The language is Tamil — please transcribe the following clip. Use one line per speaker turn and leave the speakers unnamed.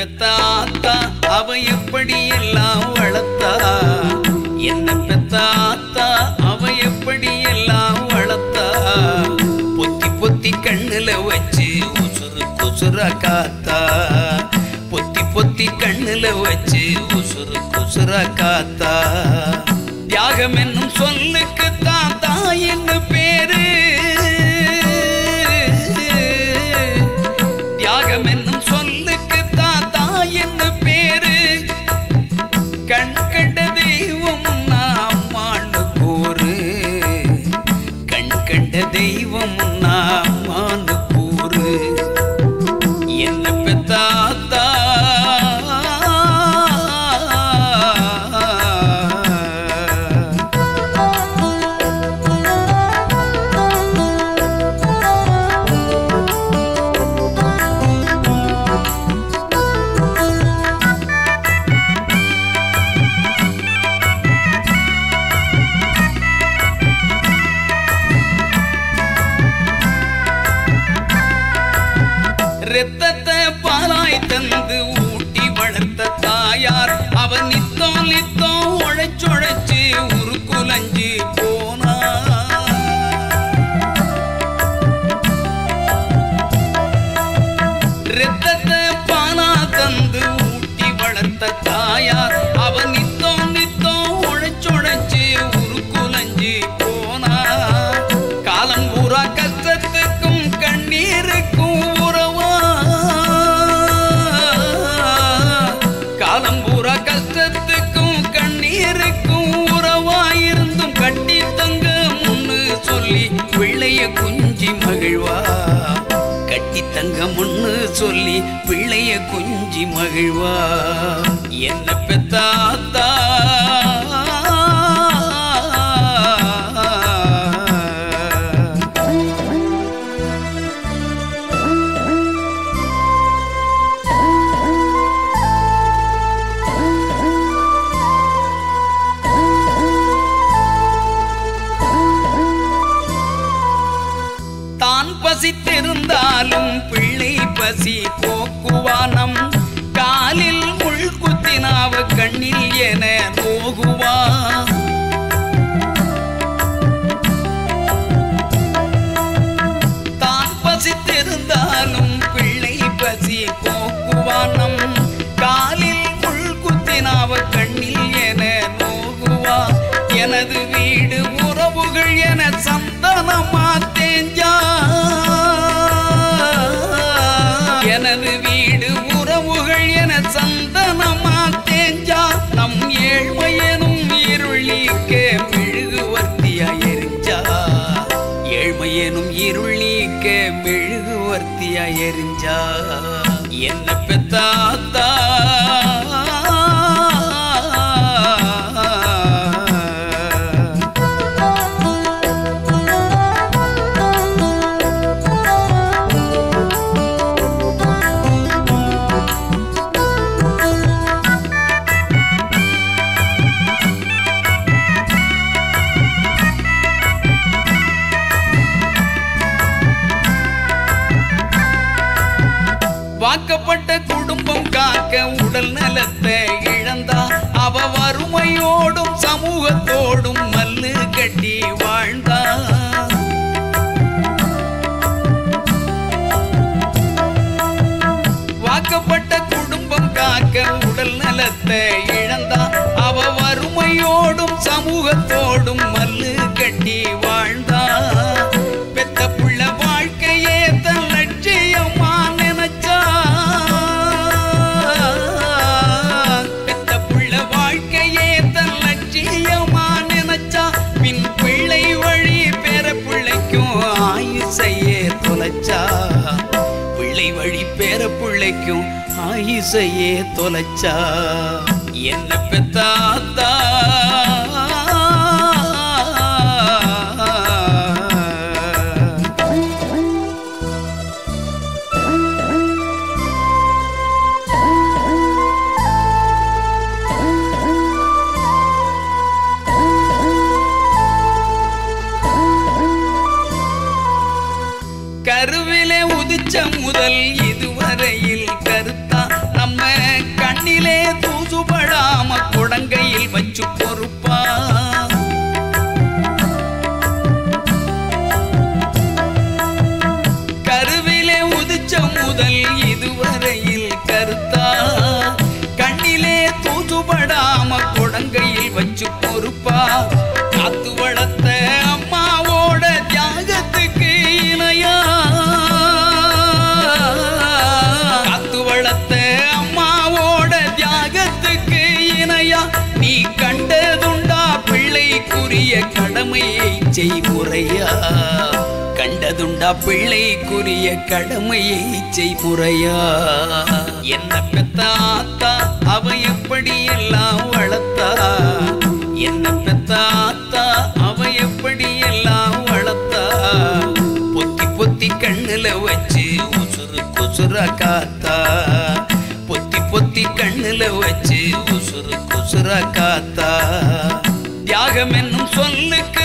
பெத்த ஆத்தா அவ எப்படி எல்லாம் வளர்த்தா, என்ன பெத்த ஆத்தா அவ எப்படி எல்லாம் வளர்த்தா. பொத்தி பொத்தி கண்ணுல வச்சு உசுறு குசுரா காத்தா, பொத்தி பொத்தி கண்ணுல வச்சு உசுறு குசுரா காத்தா. தியாகம் என்னும் சொல்லுக்கு தான் தாயின்னு பேரு, தியாகம் என்னும் சொல்லுக்கு தான் தாயின்னு பேரு. கண் கண்ட தெய்வம் அம்மான்னு கூறு, கண் கண்ட தெய்வம் அம்மான்னு கூறு. என்ன பெத்தாத்தா ரத்தத்தை பாலாய் தந்து ஊட்டி வளர்த்த தாயார் அவ நித்தம் நித்தம் உழைச்சொழைச்சு உருக்குலஞ்சு போனா. ரத்தத்தை பாலா தந்து ஊட்டி வளர்த்த தாயார் அவ நித்தம் நித்தம் உழைச்சொழைச்சு உருக்குலஞ்சு போனா. காலம் பூரா கஷ்டத்துக்கும் கண்ணீருக்கும் காலம்பூரா கஷ்டத்துக்கும் கண்ணீருக்கும் உறவாயிருந்தும் கட்டி தங்க முன்னு சொல்லி பிள்ளைய குஞ்சி மகிழ்வா, கட்டி தங்க முன்னு சொல்லி பிள்ளைய குஞ்சி மகிழ்வா. என்ன பெத்தாத்தா பசித்திருந்தாலும் பிள்ளை பசி போக்குவானம், காலில் முள் குத்தினாவ கண்ணில் என நோகுவா. தான் பசித்திருந்தாலும் பிள்ளை பசி போக்குவானம், காலில் முள் குத்தினாவ கண்ணில் என நோகுவா. எனது வீடு உறவுகள் என சந்தனமா தேஞ்சா, எனது வீடு உறவுகள் என சந்தனமா தேஞ்சா. நம் ஏழ்மையனும் இருளிக்க மெழுகுவர்த்தியா எரிஞ்சா, ஏழ்மையனும் இருளிக்க மெழுகுவர்த்தியா எரிஞ்சா. என்ன பெத்தாத்தா வாக்கப்பட்ட குடும்பம் காக்க உடல் நலத்தை இழந்தா, அவ வறுமையோடும் சமூகத்தோடும் மல்லு கட்டி வாழ்ந்தா. வாக்கப்பட்ட குடும்பம் காக்க உடல் நலத்தை இழந்தா, அவ வறுமையோடும் சமூகத்தோடும் மல்லு கட்டி வாழ்ந்தா. பெத்த புள்ள வாழ்க்கையே தன் லட்சியமா நினைச்சா, பெத்த புள்ள வாழ்க்கையே தன் லட்சியமா நினைச்சா. பின் பிள்ளை வழி பேர பிள்ளைக்கும் ஆயுசையே தொலைச்சா, பிள்ளை வழி பேர பிள்ளைக்கும் ஆயுசையே தொலைச்சா. என்ன பெத்தாத்தா கருவிலே உதிச்ச முதல் இதுவரையில் கருத்தா நம்ம கொடங்கையில் வச்சு பொறுப்பா காத்து வளர்த்த அம்மாவோட தியாகத்துக்கு இணையா காத்து வளர்த்த அம்மாவோட தியாகத்துக்கு இணையா நீ கண்டதுண்டா பிள்ளைக்குரிய கடமையை செய்முறையா கண்டதுண்டா பிள்ளைக்குரிய கடமையை செய்முறையா என்ன பெத்த ஆத்தா அவ எப்படி எல்லாம் வளர்த்தா என்ன பெத்த ஆத்தா அவ எப்படி எல்லாம் வளர்த்தா பொத்தி பொத்தி கண்ணுல வச்சு உசுறு குசுரா காத்தா பொத்தி பொத்தி கண்ணுல வச்சு உசுறு குசுரா காத்தா தியாகம் என்னும் சொல்லுக்கு